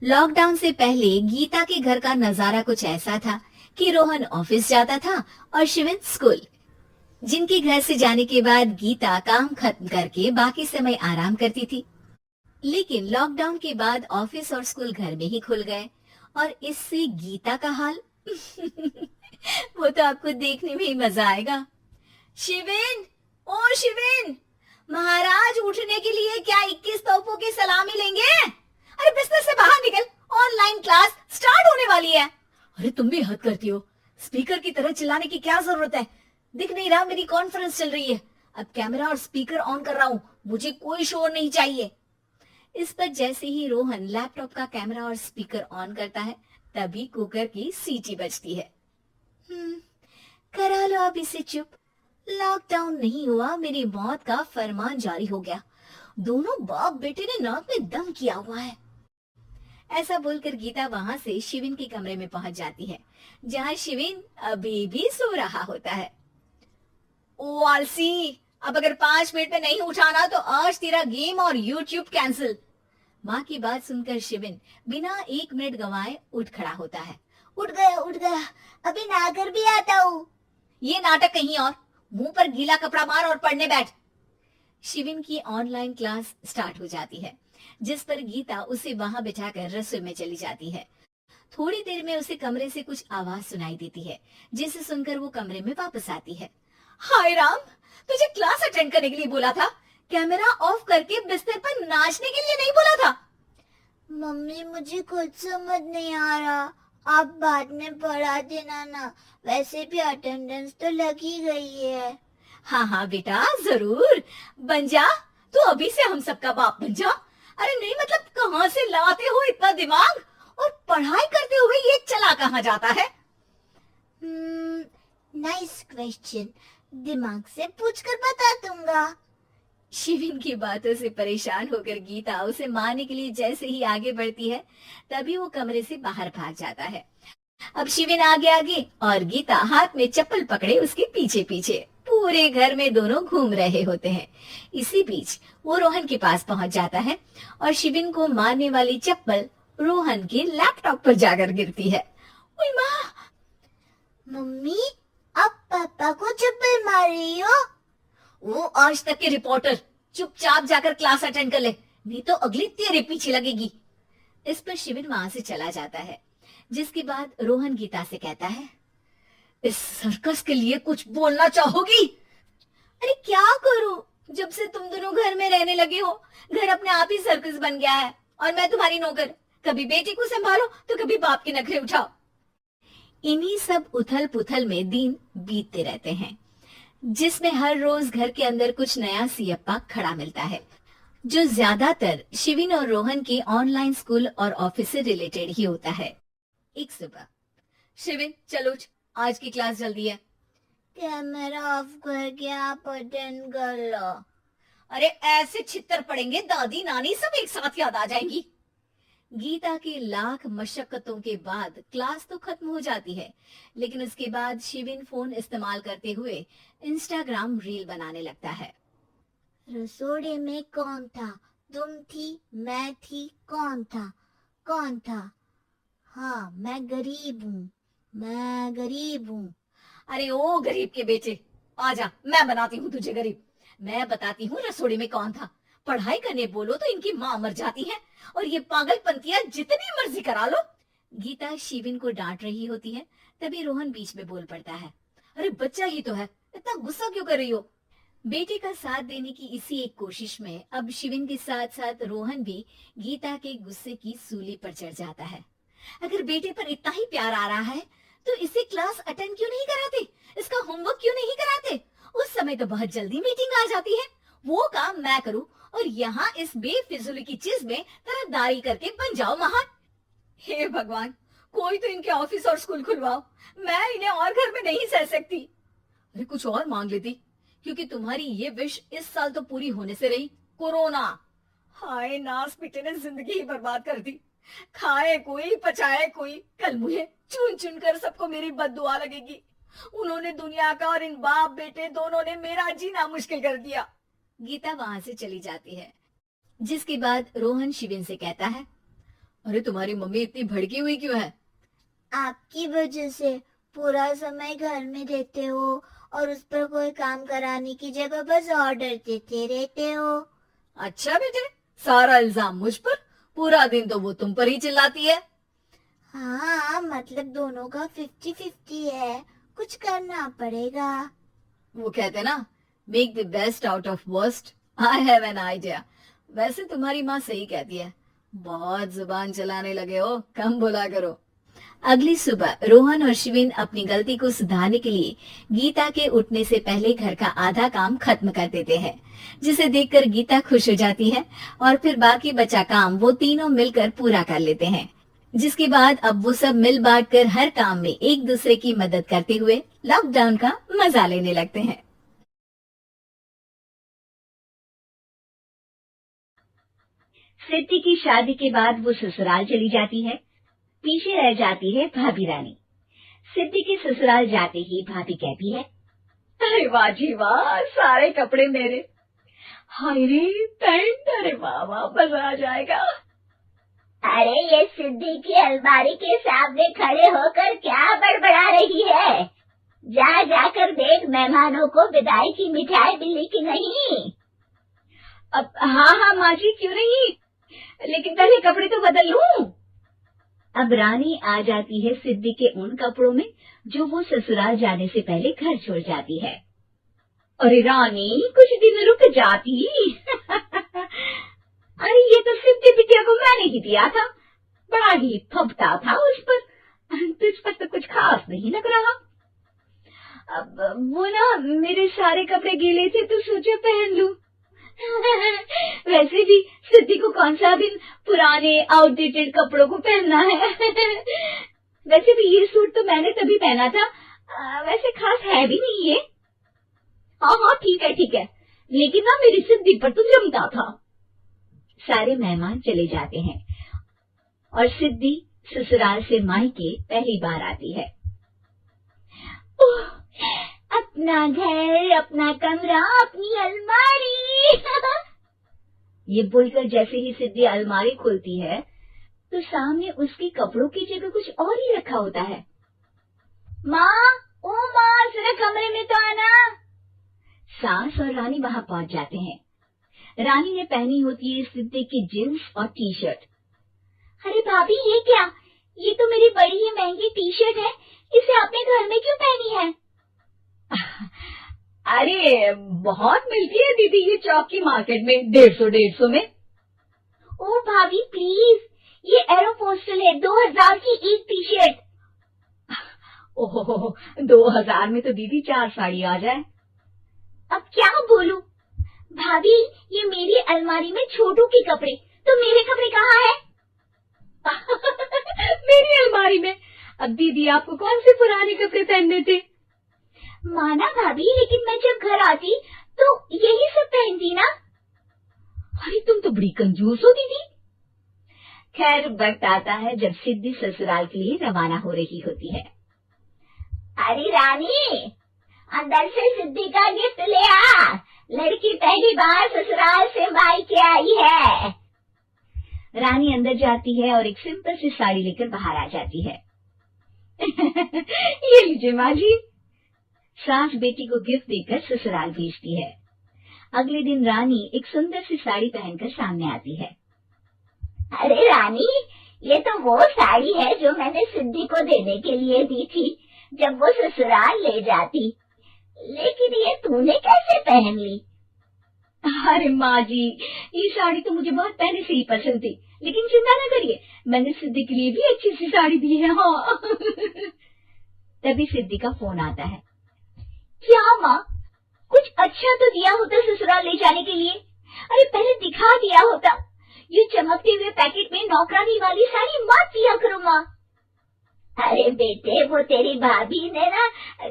Lockdown से पहले गीता के घर का नजारा कुछ ऐसा था कि रोहन ऑफिस जाता था और शिवन स्कूल। जिनके घर से जाने के बाद गीता काम खत्म करके बाकी समय आराम करती थी। लेकिन लॉकडाउन के बाद ऑफिस और स्कूल घर में ही खुल गए और इससे गीता का हाल वो तो आपको देखने में ही मजा आएगा। शिविन, ओ शिविन, महाराज उठने के लिए क्या 21 तोपों की सलामी लेंगे? अरे बिस्तर से बाहर निकल, ऑनलाइन क्लास स्टार्ट होने वाली है। अरे तुम भी हद करती हो, स्पीकर की तरह चिल्लाने की क्या जरूरत है? दिख नहीं रहा मेरी कॉन्फ्रेंस चल रही है। अब कैमरा और स्पीकर ऑन कर रहा हूँ, मुझे कोई शोर नहीं चाहिए। इस पर जैसे ही रोहन लैपटॉप का कैमरा और स्पीकर ऑन करता है, तभी कुकर की सीटी बजती है। करा लो अब इसे चुप। लॉकडाउन नहीं हुआ, मेरी मौत का फरमान जारी हो गया। दोनों बाप बेटे ने नाक में दम किया हुआ है। ऐसा बोलकर गीता वहां से शिविन के कमरे में पहुंच जाती है, जहां शिविन अभी भी सो रहा होता है। ओ आलसी, अब अगर 5 मिनट में नहीं उठाना तो आज तेरा गेम और यूट्यूब कैंसिल। माँ की बात सुनकर शिविन बिना 1 मिनट गंवाए उठ खड़ा होता है। उठ गया, अभी नहाकर भी आता हूँ। ये नाटक कहीं और, मुंह पर गीला कपड़ा मार और पढ़ने बैठ। शिविन की ऑनलाइन क्लास स्टार्ट हो जाती है, जिस पर गीता उसे वहां बिठाकर रसोई में चली जाती है। थोड़ी देर में उसे कमरे से कुछ आवाज सुनाई देती है, जिसे सुनकर वो कमरे में वापस आती है। हाय राम, तुझे क्लास अटेंड करने के लिए बोला था, कैमरा ऑफ करके बिस्तर पर नाचने के लिए नहीं बोला था। मम्मी मुझे कुछ समझ नहीं आ रहा, आप बाद में पढ़ा देना ना, वैसे भी अटेंडेंस तो लग ही गई है। हाँ हाँ बेटा, जरूर बन जा, तू अभी से हम सबका बाप बन जा। अरे नहीं मतलब कहाँ से लाते हो इतना दिमाग, और पढ़ाई करते हुए ये चला कहाँ जाता है? नाइस क्वेश्चन, दिमाग से पूछकर बता दूंगा। शिविन की बातों से परेशान होकर गीता उसे मारने के लिए जैसे ही आगे बढ़ती है, तभी वो कमरे से बाहर भाग जाता है। अब शिविन आगे आगे और गीता हाथ में चप्पल पकड़े उसके पीछे पीछे पूरे घर में दोनों घूम रहे होते हैं। इसी बीच वो रोहन के पास पहुंच जाता है और शिविन को मारने वाली चप्पल रोहन के लैपटॉप पर जाकर गिरती है। ओए माँ! मम्मी, आप पापा को चप्पल मार रही हो? वो आज तक के रिपोर्टर, चुपचाप जाकर क्लास अटेंड कर ले, नहीं तो अगली तेरे पीछे लगेगी। इस पर शिविन वहां से चला जाता है, जिसके बाद रोहन गीता से कहता है, इस सर्कस के लिए कुछ बोलना चाहोगी? अरे क्या करूं, जब से तुम दोनों घर में रहने लगे हो, घर अपने आप ही सर्कस बन गया है और मैं तुम्हारी नौकर। कभी बेटी को संभालो तो कभी बाप के नखरे उठाओ। इन्हीं सब उथल पुथल में दिन बीतते रहते हैं, जिसमें हर रोज घर के अंदर कुछ नया सियप्पा खड़ा मिलता है, जो ज्यादातर शिविन और रोहन के ऑनलाइन स्कूल और ऑफिस से रिलेटेड ही होता है। एक सुबह, शिविन चलो उठ, आज की क्लास जल्दी है। कैमरा ऑफ करके आप अटेंड कर लो। अरे ऐसे छित्तर पड़ेंगे, दादी नानी सब एक साथ याद आ जाएंगी। गीता की लाख मशक्कतों के बाद क्लास तो खत्म हो जाती है, लेकिन उसके बाद शिविन फोन इस्तेमाल करते हुए इंस्टाग्राम रील बनाने लगता है। रसोड़े में कौन था? तुम थी, मैं थी, कौन था? कौन था? हाँ, मैं गरीब हूँ, मैं गरीब हूँ। अरे ओ गरीब के बेटे, आजा, मैं बनाती हूँ तुझे गरीब। मैं बताती हूँ रसोड़ी में कौन था। पढ़ाई करने बोलो तो इनकी माँ मर जाती है, और ये पागलपंतियां जितनी मर्जी करा लो। गीता शिविन को डांट रही होती है, तभी रोहन बीच में बोल पड़ता है। अरे बच्चा ही तो है, इतना गुस्सा क्यों कर रही हो? बेटे का साथ देने की इसी एक कोशिश में अब शिविन के साथ साथ रोहन भी गीता के गुस्से की सूली पर चढ़ जाता है। अगर बेटे पर इतना ही प्यार आ रहा है तो इसे क्लास अटेंड क्यों नहीं कराते, इसका होमवर्क क्यों नहीं कराते? उस समय तो बहुत जल्दी मीटिंग आ जाती है, वो काम मैं करूं और यहाँ इस बेफिजूल की चीज में तरफदारी करके बन जाओ महान। हे भगवान, कोई तो इनके ऑफिस और स्कूल खुलवाओ, मैं इन्हें और घर में नहीं सह सकती। अरे कुछ और मांग लेती, क्योंकि तुम्हारी ये विश इस साल तो पूरी होने से रही, कोरोना। हाय नास बेटे ने जिंदगी ही बर्बाद कर दी। खाए कोई पचाए कोई, कल मुझे चुन चुन कर सबको मेरी बद्दुआ लगेगी। उन्होंने दुनिया का और इन बाप बेटे दोनों ने मेरा जीना मुश्किल कर दिया। गीता वहां से चली जाती है, जिसके बाद रोहन शिविन से कहता है, अरे तुम्हारी मम्मी इतनी भड़की हुई क्यों है? आपकी वजह से पूरा समय घर में रहते हो और उस पर कोई काम कराने की जगह बस ऑर्डर देते रहते हो। अच्छा बेटे, सारा इल्जाम मुझ पर? पूरा दिन तो वो तुम पर ही चिल्लाती है। हाँ, मतलब दोनों का 50-50 है, कुछ करना पड़ेगा। वो कहते ना, make the best out of worst. I have an idea. वैसे तुम्हारी माँ सही कहती है, बहुत जुबान चलाने लगे हो, कम बोला करो। अगली सुबह रोहन और शिविन अपनी गलती को सुधारने के लिए गीता के उठने से पहले घर का आधा काम खत्म कर देते हैं, जिसे देखकर गीता खुश हो जाती है और फिर बाकी बचा काम वो तीनों मिलकर पूरा कर लेते हैं। जिसके बाद अब वो सब मिल बांट कर हर काम में एक दूसरे की मदद करते हुए लॉकडाउन का मजा लेने लगते हैं। सिद्धि की शादी के बाद वो ससुराल चली जाती है। पीछे रह जाती है भाभी रानी। सिद्धि के ससुराल जाते ही भाभी कहती है, अरे वाह जी वाह, सारे कपड़े मेरे। हाय रे पैंट, अरे वाह वाह, मजा आ जाएगा। अरे ये सिद्धि की अलमारी के सामने खड़े होकर क्या बड़बड़ा रही है? जा जाकर देख मेहमानों को विदाई की मिठाई मिली कि नहीं। अब हाँ हाँ माँ जी, क्यों नहीं, लेकिन पहले कपड़े तो बदल लूं। अब रानी आ जाती है सिद्धि के उन कपड़ों में जो वो ससुराल जाने से पहले घर छोड़ जाती है। अरे रानी, कुछ दिन रुक जाती। अरे ये तो सिद्धि बिटिया को मैंने ही दिया था, बड़ा ही फबता था उस पर, तुझ पर तो कुछ खास नहीं लग रहा। अब वो ना, मेरे सारे कपड़े गीले थे तो सोचा पहन लूं। वैसे भी सिद्धि को कौन सा दिन पुराने आउटडेटेड कपड़ों को पहनना है। वैसे भी ये सूट तो मैंने तभी पहना था, वैसे खास है भी नहीं ये। हाँ हाँ ठीक है, लेकिन ना मेरी सिद्धि पर तो जमता था। सारे मेहमान चले जाते हैं और सिद्धि ससुराल से मायके पहली बार आती है। अपना घर, अपना कमरा, अपनी अलमारी। ये बोलकर जैसे ही सिद्धि अलमारी खोलती है तो सामने उसके कपड़ों की जगह कुछ और ही रखा होता है। माँ, ओ माँ, जरा कमरे में तो आना। सास और रानी वहां पहुंच जाते हैं। रानी ने पहनी होती है सिद्धि की जींस और टी शर्ट। अरे भाभी, ये क्या? ये तो मेरी बड़ी ही महंगी टी शर्ट है, इसे आपने घर में क्यों पहनी है? अरे बहुत मिलती है दीदी ये चौक की मार्केट में, 150 में। ओ भाभी प्लीज, ये एरोपोस्टल है, 2000 की एक टी शर्ट। ओहो, 2000 में तो दीदी 4 साड़ी आ जाए। अब क्या बोलूं भाभी, ये मेरी अलमारी में छोटू के कपड़े, तो मेरे कपड़े कहाँ है? मेरी अलमारी में? अब दीदी आपको कौन से पुराने कपड़े पहनने थे? माना भाभी, लेकिन मैं जब घर आती तो यही सब पहनती ना। अरे तुम तो बड़ी कंजूस हो दीदी। खैर वक्त आता है जब सिद्धि ससुराल के लिए रवाना हो रही होती है। अरे रानी, अंदर से सिद्धि का गिफ्ट ले आ, लड़की पहली बार ससुराल से मायके आई है। रानी अंदर जाती है और एक सिंपल सी साड़ी लेकर बाहर आ जाती है। ये लीजिए माँ जी। सास बेटी को गिफ्ट देकर ससुराल भेजती है। अगले दिन रानी एक सुंदर सी साड़ी पहनकर सामने आती है। अरे रानी, ये तो वो साड़ी है जो मैंने सिद्धि को देने के लिए दी थी जब वो ससुराल ले जाती, लेकिन ये तूने कैसे पहन ली? अरे माँ जी, ये साड़ी तो मुझे बहुत पहले से ही पसंद थी, लेकिन चिंता न करिए, मैंने सिद्धि के लिए भी अच्छी सी साड़ी दी है। हाँ। तभी सिद्धि का फोन आता है। क्या माँ, कुछ अच्छा तो दिया होता ससुराल ले जाने के लिए, अरे पहले दिखा दिया होता। ये चमकते हुए पैकेट में नौकरानी वाली साड़ी मत दिया करो माँ। अरे बेटे, वो तेरी भाभी ने ना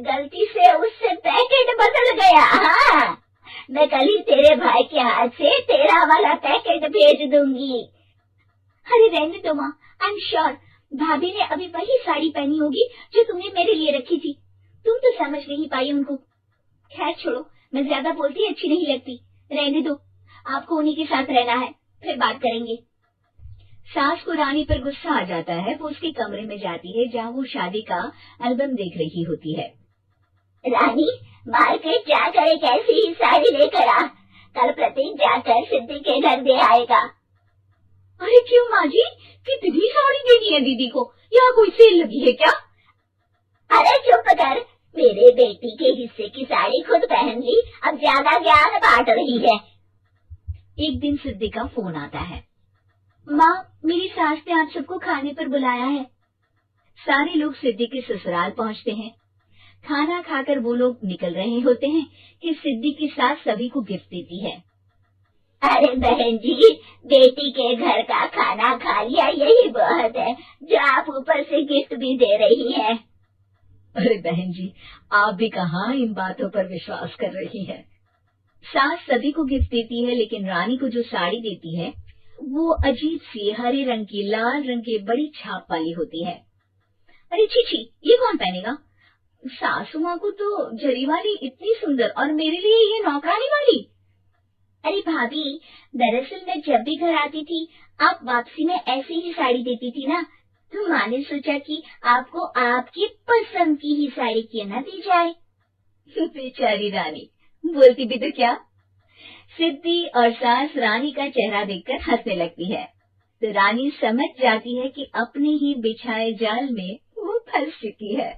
गलती से उससे पैकेट बदल गया। हाँ, मैं कल ही तेरे भाई के हाथ से तेरा वाला पैकेट भेज दूंगी। अरे रहने दो माँ, आई एम श्योर भाभी ने अभी वही साड़ी पहनी होगी जो तुमने मेरे लिए रखी थी, तुम तो समझ नहीं पाई उनको। खैर छोड़ो, मैं ज्यादा बोलती अच्छी नहीं लगती, रहने दो, आपको उन्हीं के साथ रहना है, फिर बात करेंगे। सास को रानी पर गुस्सा आ जाता है। वो उसके कमरे में जाती है जहाँ वो शादी का एल्बम देख रही होती है। रानी, मार्केट जाकर एक ऐसी ही साड़ी लेकर आ। कल प्रतीक जाकर सिद्धि के घर दे आएगा। अरे क्यों माँ जी, कितनी साड़ी देनी है दीदी को? यहाँ कोई सेल लगी है क्या? अरे चुप कर, मेरे बेटी के हिस्से की साड़ी खुद पहन ली, अब ज्यादा ज्ञान बांट रही है। एक दिन सिद्धि का फोन आता है। माँ, मेरी सास ने आप सबको खाने पर बुलाया है। सारे लोग सिद्धि के ससुराल पहुँचते हैं। खाना खाकर वो लोग निकल रहे होते हैं कि सिद्धि की सास सभी को गिफ्ट देती है। अरे बहन जी, बेटी के घर का खाना खा लिया, यही बहुत है, जो आप ऊपर से गिफ्ट भी दे रही है। अरे बहन जी, आप भी कहाँ इन बातों पर विश्वास कर रही है। सास सभी को गिफ्ट देती है, लेकिन रानी को जो साड़ी देती है वो अजीब सी हरे रंग की, लाल रंग की बड़ी छाप वाली होती है। अरे छी, ये कौन पहनेगा? सासू माँ को तो जरी वाली इतनी सुंदर, और मेरे लिए ये नौकरानी वाली। अरे भाभी, दरअसल मैं जब भी घर आती थी आप वापसी में ऐसी ही साड़ी देती थी ना, तो माँ ने सोचा कि आपको आपकी पसंद की ही साड़ी क्यों न दी जाए। बेचारी रानी, बोलती भी तो क्या। सिद्धि और सास रानी का चेहरा देखकर हंसने लगती है, तो रानी समझ जाती है कि अपने ही बिछाए जाल में वो फंस चुकी है।